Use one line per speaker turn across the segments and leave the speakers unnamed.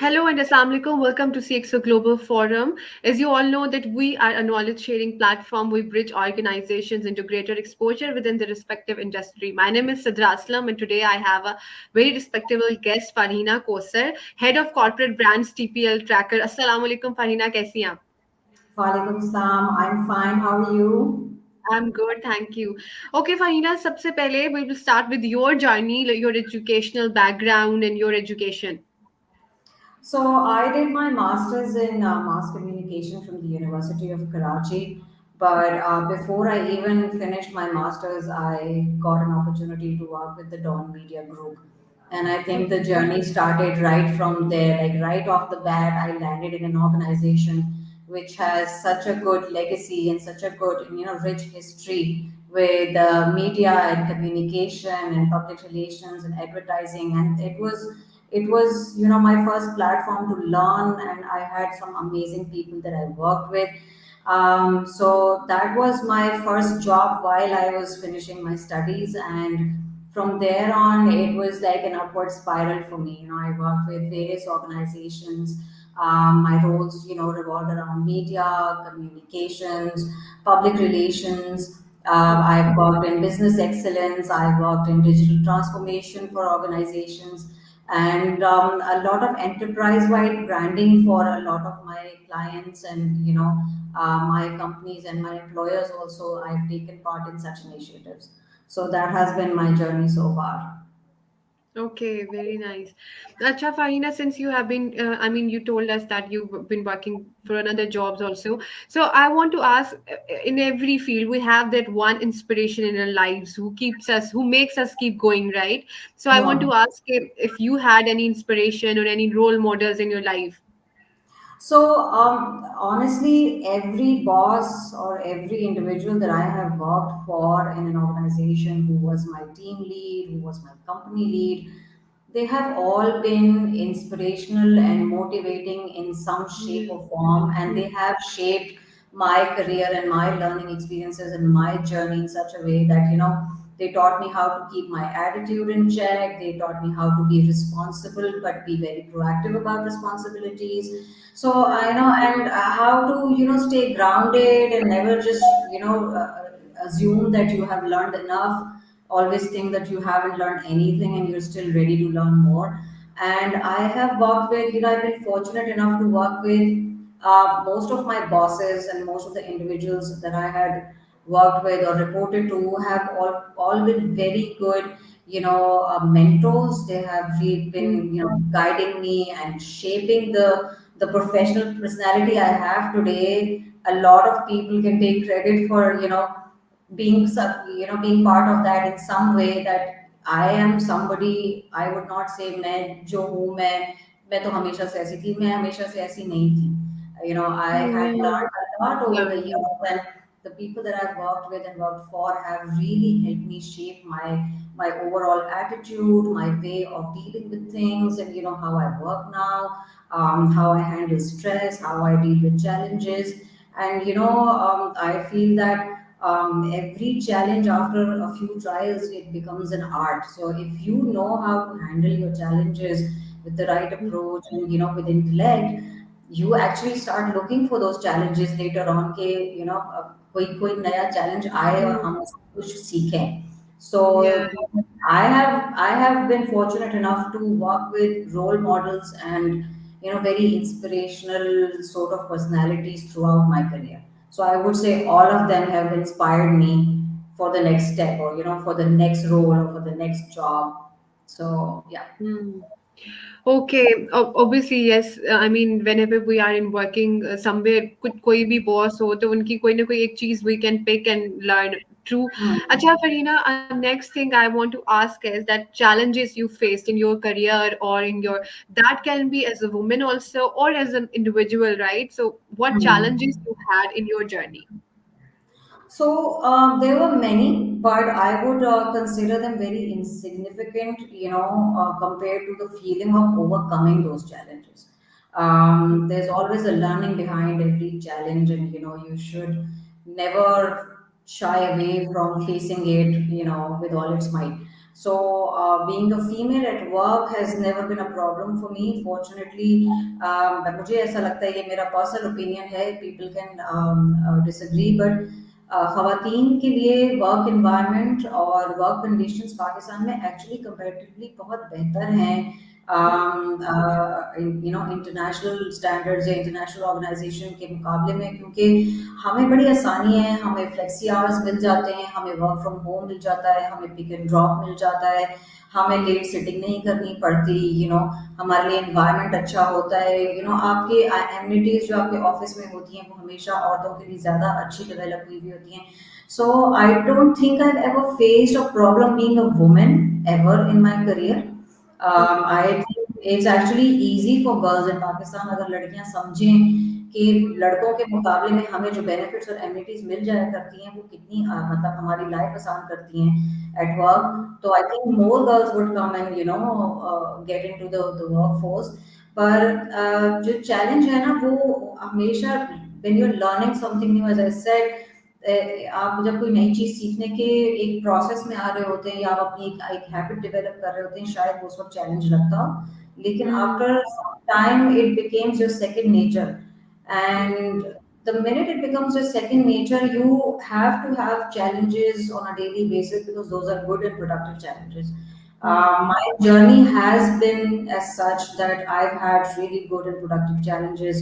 Hello and Assalamu alaikum. Welcome to CxO Global Forum. As you all know that we are a knowledge sharing platform. We bridge organizations into greater exposure within the respective industry. My name is Sidra Aslam and today I have a very respectable guest, Farheena Kausar, Head of Corporate Brands TPL Tracker. Assalamu alaikum Farheena, kaisi hain aap?
Walaikum Salam. I'm fine. How are you?
I'm good, thank you. Okay, Farheena, सबसे पहले we will start with your journey, like your educational background and your education.
So I did my master's in mass communication from the University of Karachi. But before I even finished my master's, I got an opportunity to work with the Dawn Media Group. And I think the journey started right from there. Like right off the bat, I landed in an organization which has such a good legacy and such a good, rich history with media and communication and public relations and advertising. And it was my first platform to learn, and I had some amazing people that I worked with. So that was my first job while I was finishing my studies, and from there on it was like an upward spiral for me. I worked with various organizations. My roles revolved around media, communications, public relations. I've worked in business excellence. I've worked in digital transformation for organizations, and a lot of enterprise-wide branding for a lot of my clients, and my companies and my employers also. I've taken part in such initiatives. So that has been my journey so far.
Okay, very nice. Acha, Farina, since you have been, you told us that you've been working for another jobs also. So I want to ask, in every field, we have that one inspiration in our lives who keeps us, who makes us keep going, right? So I want
Yeah.
to ask if you had any inspiration or any role models in your life.
So, honestly, every boss or every individual that I have worked for in an organization, who was my team lead, who was my company lead, they have all been inspirational and motivating in some shape
Yeah.
or form, and they have shaped my career and my learning experiences and my journey in such a way that, they taught me how to keep my attitude in check. They taught me how to be responsible but be very proactive about responsibilities. So I know, and how to stay grounded and never just assume that you have learned enough. Always think that you haven't learned anything and you're still ready to learn more. And I have worked with, I've been fortunate enough to work with most of my bosses and most of the individuals that I had worked with or reported to have all been very good, mentors. They have really been, guiding me and shaping the professional personality I have today. A lot of people can take credit for, being part of that in some way. That I am somebody, I would not say मैं जो हूँ मैं तो हमेशा से ऐसी थी, मैं हमेशा से ऐसी नहीं थी. I had
Yeah.
learned a lot over the
Yeah.
years, and the people that I've worked with and worked for have really helped me shape my overall attitude, my way of dealing with things, and how I work now, how I handle stress, how I deal with challenges. And I feel that every challenge, after a few trials, it becomes an art. So if you know how to handle your challenges with the right approach and with intellect, you actually start looking for those challenges later on के कोई कोई नया challenge आए और हम उसको कुछ सीखें.
Yeah.
So I have been fortunate enough to work with role models and very inspirational sort of personalities throughout my career. So I would say all of them have inspired me for the next step, or for the next role or for the next job. So yeah.
Hmm. Okay, obviously yes. Whenever we are in working somewhere, कुछ कोई भी boss हो तो उनकी कोई ना कोई एक चीज we can pick and learn. True. अच्छा, Farina, next thing I want to ask is that challenges you faced in your career or in your that can be as a woman also or as an individual, right? So, what challenges you had in your journey?
So there were many, but I would consider them very insignificant, compared to the feeling of overcoming those challenges. There's always a learning behind every challenge, and you should never shy away from facing it, with all its might. So being a female at work has never been a problem for me, fortunately. मुझे ऐसा लगता है, ये मेरा personal opinion है, people can disagree, but खवातीन के लिए वर्क इन्वायरमेंट और वर्क कंडीशंस पाकिस्तान में एक्चुअली कंपैरेटिवली बहुत बेहतर हैं, इंटरनेशनल स्टैंडर्ड्स या इंटरनेशनल ऑर्गेनाइजेशन के मुकाबले में, क्योंकि हमें बड़ी आसानी है, हमें फ्लेक्सी आवर्स मिल जाते हैं, हमें वर्क फ्रॉम होम मिल जाता है, हमें पिक एंड ड्रॉप मिल जाता है, हमें लेट सिटिंग नहीं करनी पड़ती, हमारे लिए इन्वायरमेंट अच्छा होता है, आपकी एमिनिटीज जो आपके ऑफिस में होती हैं वो हमेशा औरतों के लिए ज़्यादा अच्छी डेवलप हुई हुई होती हैं. So I don't think I've ever faced a problem being a woman ever in my career.
Okay.
I think it's actually easy for girls in Pakistan, अगर लड़कियां समझें कि लड़कों के मुकाबले में हमें जो बेनिफिट्स और एमिनिटीज मिल जाया करती हैं वो कितनी मतलब हमारी लाइफ आसान करती हैं एट वर्क, तो I think more girls would come and get into the work force. पर जो चैलेंज है ना वो हमेशा when you are learning something new, as I said, आप जब कोई नई चीज सीखने के एक प्रोसेस में आ रहे होते हैं या आप अपनी एक हैबिट डेवलप कर रहे होते हैं, शायद उस वक्त चैलेंज लगता हो, लेकिन
Hmm.
After time it becomes your second nature. And the minute it becomes your second nature, you have to have challenges on a daily basis because those are good and productive challenges.
Hmm.
My journey has been as such that I've had really good and productive challenges,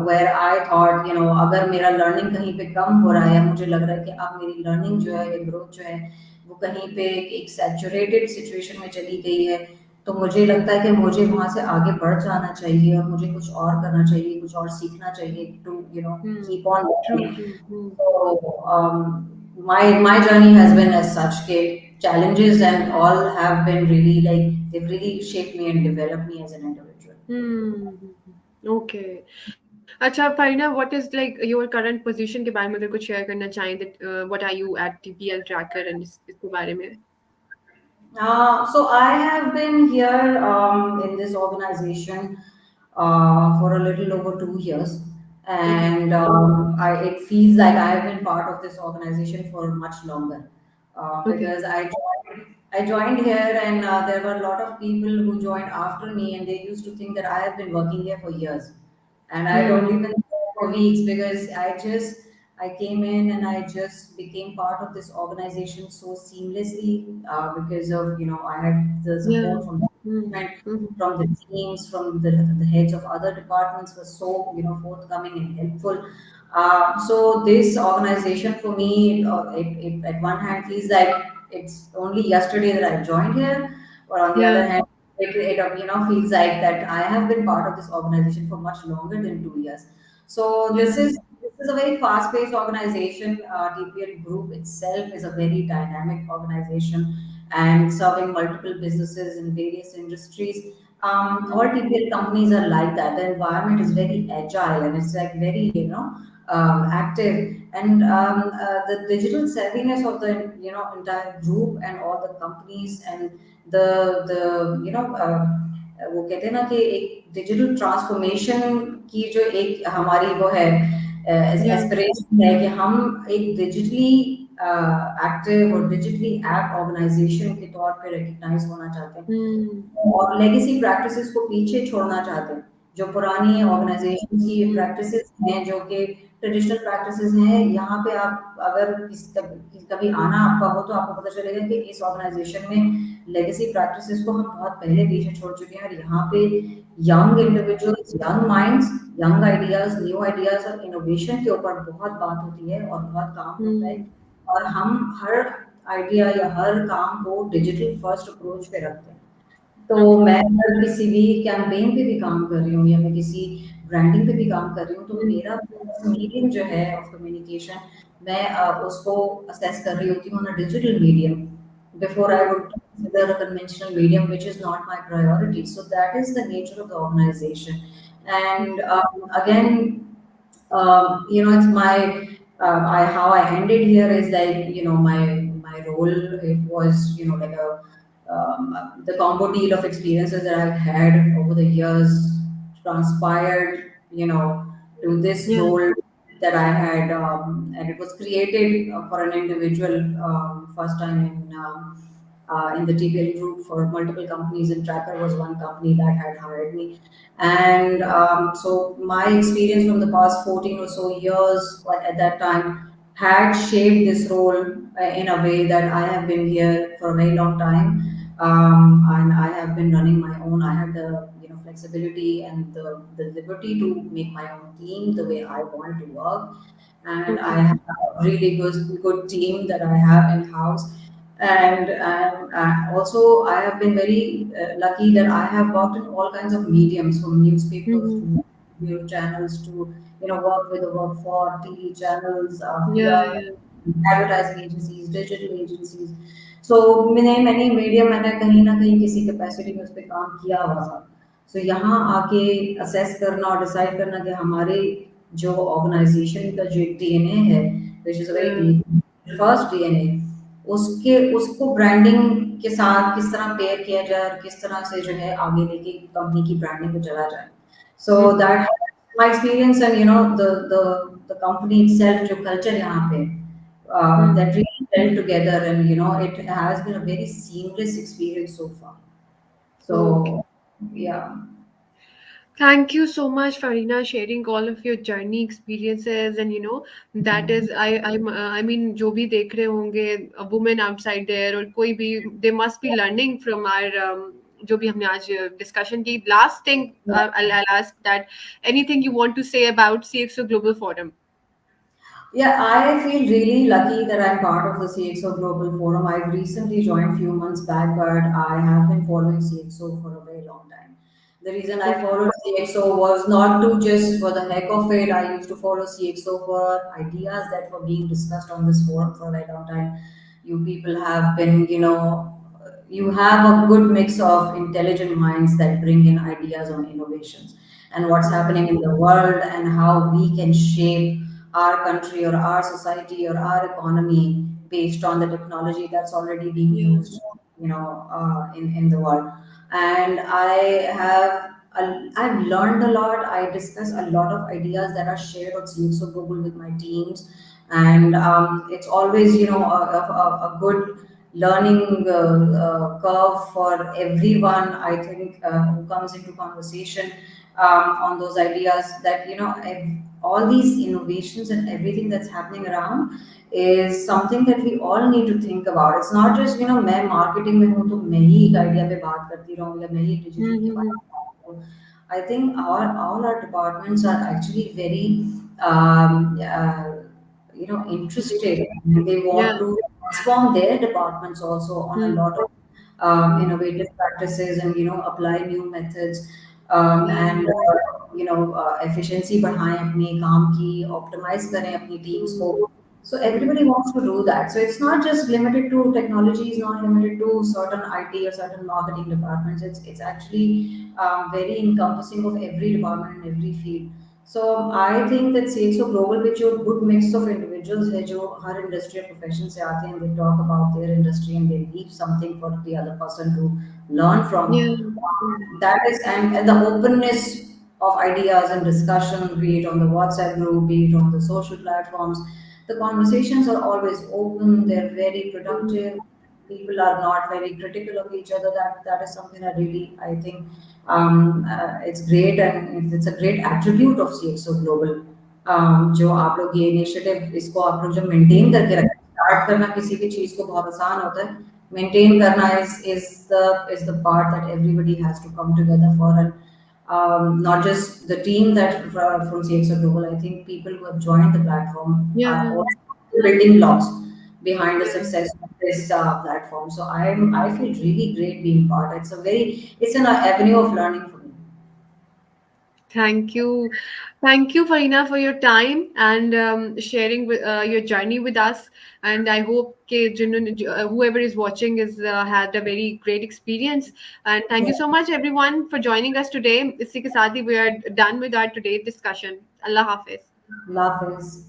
where I thought, अगर मेरा learning कहीं पे कम हो रहा है या मुझे लग रहा है कि अब मेरी लर्निंग जो है या ग्रोथ जो है वो कहीं पे एक सैचुरेटेड सिचुएशन में चली गई है, तो मुझे लगता है कि मुझे वहाँ से आगे बढ़ जाना चाहिए और मुझे कुछ और करना चाहिए, कुछ और सीखना चाहिए too
Hmm.
Keep on
True,
learning.
true. Hmm.
So my journey has been as such ke challenges and all have been really like they've really shaped me and developed me as an individual.
Hmm. Okay. अच्छा फाइना, what is like your current position के बारे में अगर कुछ share करना चाहें, that what are you at TPL tracker and इसके बारे में.
So I have been here in this organization for a little over 2 years,
Okay.
and it feels like I have been part of this organization for much longer,
Okay.
because I joined here, and there were a lot of people who joined after me, and they used to think that I have been working here for years, and I don't
Hmm.
even for weeks, because I came in and I just became part of this organization so seamlessly, because of I had the
Yeah.
support from the
Hmm.
management,
Hmm.
from the teams, from the heads of other departments were so forthcoming and helpful. So this organization for me, it at one hand feels like it's only yesterday that I joined here, or on the
Yeah.
other hand, it feels like that I have been part of this organization for much longer than 2 years. So
Yeah.
this is a very fast-paced organization. TPL Group itself is a very dynamic organization and serving multiple businesses in various industries. All
Hmm.
TPL companies are like that. The environment is very agile and it's like very active, and the digital savviness of the entire group and all the companies, and the वो कहते हैं ना कि एक digital transformation की जो एक हमारी वो है
Yeah.
एस्पिरेशन है कि हम एक डिजिटली एक्टिव और डिजिटली ऐप ऑर्गेनाइजेशन के तौर पे रिकग्नाइज होना चाहते हैं
Hmm.
और लेगेसी प्रैक्टिसेस को पीछे छोड़ना चाहते हैं, जो पुरानी
Hmm.
ऑर्गेनाइजेशन की
Hmm.
प्रैक्टिसेस हैं, जो कि ट्रेडिशनल प्रैक्टिसेस हैं, यहाँ पे आप अगर कभी आना आपका हो तो आपको पता चलेगा कि इस ऑर्गेनाइजेशन में लेगेसी प्रैक्टिसेस को हम बहुत पहले पीछे छोड़ चुके हैं, और यहाँ पे young individuals, young minds, young ideas, new ideas और इनोवेशन के ऊपर बहुत बात होती है और बहुत काम होता है,
Hmm.
और हम हर आइडिया या हर काम को डिजिटल फर्स्ट अप्रोच पे रखते हैं. तो
Okay.
मैं अगर किसी भी कैंपेन पे भी काम कर रही हूँ या मैं किसी ब्रांडिंग पे भी काम कर रही हूँ, तो
Hmm.
मेरा मीडियम जो है ऑफ कम्युनिकेशन, मैं उसको असेस कर रही होती हूँ on a digital medium before I
Hmm.
Would consider a conventional medium, which is not my priority. So that is the nature of the organization. And again, it's my how I ended here is like my role, it was like a the combo deal of experiences that I've had over the years transpired to this
Yeah.
role that I had, and it was created for an individual, first time in in the TPL group for multiple companies, and Tracker was one company that had hired me. And so my experience from the past 14 or so years at that time had shaped this role in a way that I have been here for a very long time. And I have been running my own. I had the flexibility and the liberty to make my own team the way I want to work, and I
Okay.
have a really good team that I have in house. And also, I have been very lucky that I have worked in all kinds of mediums, from newspapers
Mm-hmm.
to video channels to work with the work for TV channels,
Yeah,
PR,
yeah.
advertising agencies, digital agencies. So मैंने मैंने media मैंने कहीं ना कहीं किसी capacity में उस पर काम किया हुआ था. सो यहाँ आके असेस करना और डिसाइड करना कि हमारे जो ऑर्गेनाइजेशन का जो डीएनए है, which is a
Yeah.
Very first DNA, उसके उसको ब्रांडिंग के साथ किस तरह पेयर किया जाए और किस तरह से जो है आगे लेके कंपनी की ब्रांडिंग को चला जाए. सो
Mm-hmm.
That my experience, and the company itself, जो culture यहाँ पे that
Mm-hmm.
really held together, and it has been a very seamless experience so far.
Okay.
So yeah.
Thank you so much, Farina, sharing all of your journey experiences, and that is I mean जो भी देख रहे होंगे a woman outside there और कोई भी, they must be learning from our जो भी हमने आज discussion की. Last thing, I'll ask that anything you want to say about CXO Global Forum.
Yeah, I feel really lucky that I'm part of the CxO Global Forum. I've recently joined a few months back, but I have been following CxO for a very long time. The reason I
Okay.
followed CxO was not to just for the heck of it. I used to follow CxO for ideas that were being discussed on this forum for a very long time. You people have been, you have a good mix of intelligent minds that bring in ideas on innovations and what's happening in the world and how we can shape our country or our society or our economy based on the technology that's already being
Yeah.
used in the world. And I've learned a lot. I discuss a lot of ideas that are shared on CXO Google with my teams, and it's always a good learning curve for everyone, I think, who comes into conversation on those ideas, that all these innovations and everything that's happening around is something that we all need to think about. It's not just मैं marketing में हूँ तो मैं ही एक idea पे बात करती रहूँ या मैं ही digital के बारे
Mm-hmm.
में बात करूँ. I think all our departments are actually very interested. They
Yeah.
want to transform their departments also on a
Mm.
lot of innovative practices, and apply new methods, and
Yeah.
efficiency बढ़ाएं अपनी काम की, optimize करें अपनी teams को. So
Mm.
everybody wants to do that. So it's not just limited to technology, it's not limited to certain IT or certain marketing departments. It's actually very encompassing of every department and every field. So I think that CXO Global with your good mix of individuals है जो हर industry और profession से आते हैं, they talk about their industry and they leave something for the other person to learn from.
Yeah. Mm.
That is, and the openness of ideas and discussion, be it on the WhatsApp group, be it on the social platforms, the conversations are always open. They're very
Mm.
productive. People are not very critical of each other. That is something that really, I think, it's great, and it's a great attribute of CXO Global. जो आप लोग ये initiative इसको आप लोग जो maintain करके रखें, स्टार्ट करना किसी भी चीज को बहुत आसान होता है, maintain karna is the part that everybody has to come together for, and not just the team that from CXO Global. I think people who have joined the platform
Yeah.
are also building blocks behind the
Yeah.
success of this platform. So I feel really great being part. It's an avenue of learning for me.
Thank you. Thank you, Farina, for your time and sharing your journey with us. And I hope whoever is watching is had a very great experience. And thank
Yeah,
you so much, everyone, for joining us today. इसी के साथ ही we are done with our today discussion. Allah Hafiz.
love is.